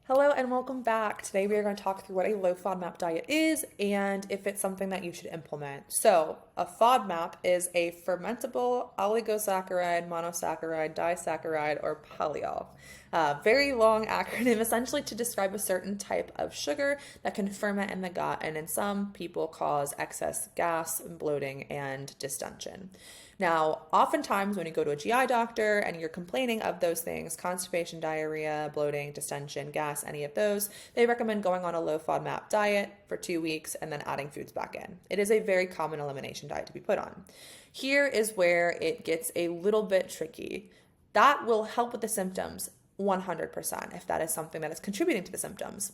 Hello and welcome back. Today we are going to talk through what a low FODMAP diet is and if it's something that you should implement. So, a FODMAP is a fermentable oligosaccharide, monosaccharide, disaccharide, or polyol. Very long acronym essentially to describe a certain type of sugar that can ferment in the gut and in some people cause excess gas, bloating, and distension. Now, oftentimes when you go to a GI doctor and you're complaining of those things, constipation, diarrhea, bloating, distension, gas, any of those, they recommend going on a low FODMAP diet for 2 weeks and then adding foods back in. It is a very common elimination diet to be put on. Here is where it gets a little bit tricky. That will help with the symptoms 100% if that is something that is contributing to the symptoms.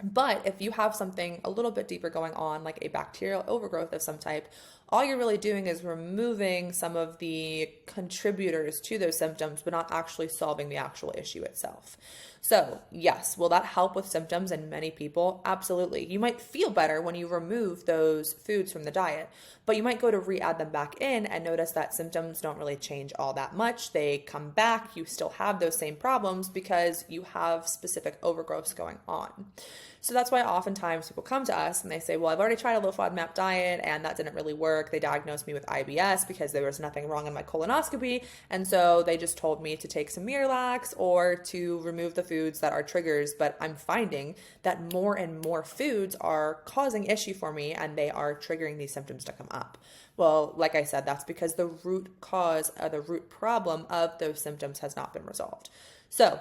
But if you have something a little bit deeper going on, like a bacterial overgrowth of some type, all you're really doing is removing some of the contributors to those symptoms, but not actually solving the actual issue itself. So, yes, will that help with symptoms in many people? Absolutely. You might feel better when you remove those foods from the diet, but you might go to re-add them back in and notice that symptoms don't really change all that much. They come back, you still have those same problems because you have specific overgrowths going on. So that's why oftentimes people come to us and they say, well, I've already tried a low FODMAP diet and that didn't really work. They diagnosed me with IBS because there was nothing wrong in my colonoscopy. And so they just told me to take some Miralax or to remove the foods that are triggers. But I'm finding that more and more foods are causing issue for me and they are triggering these symptoms to come up. Well, like I said, that's because the root cause or the root problem of those symptoms has not been resolved. So,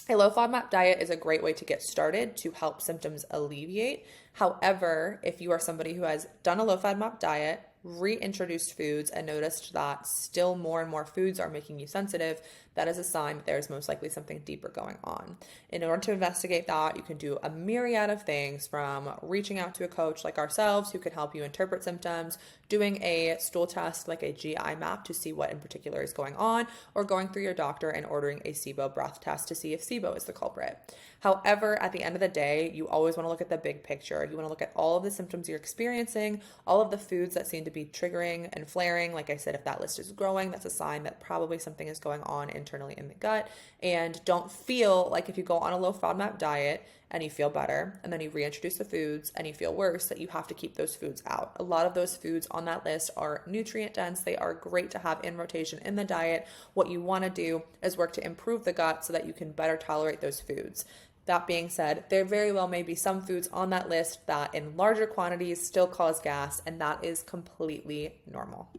a low FODMAP diet is a great way to get started to help symptoms alleviate. However, if you are somebody who has done a low FODMAP diet, reintroduced foods, and noticed that still more and more foods are making you sensitive, that is a sign that there's most likely something deeper going on. In order to investigate that, you can do a myriad of things from reaching out to a coach like ourselves who can help you interpret symptoms, doing a stool test like a GI map to see what in particular is going on, or going through your doctor and ordering a SIBO breath test to see if SIBO is the culprit. However, at the end of the day, you always want to look at the big picture. You want to look at all of the symptoms you're experiencing, all of the foods that seem to be triggering and flaring. Like I said, if that list is growing, that's a sign that probably something is going on internally in the gut. And don't feel like if you go on a low FODMAP diet and you feel better and then you reintroduce the foods and you feel worse, that you have to keep those foods out. A lot of those foods on that list are nutrient dense. They are great to have in rotation in the diet. What you want to do is work to improve the gut so that you can better tolerate those foods. That being said, there very well may be some foods on that list that in larger quantities still cause gas, and that is completely normal.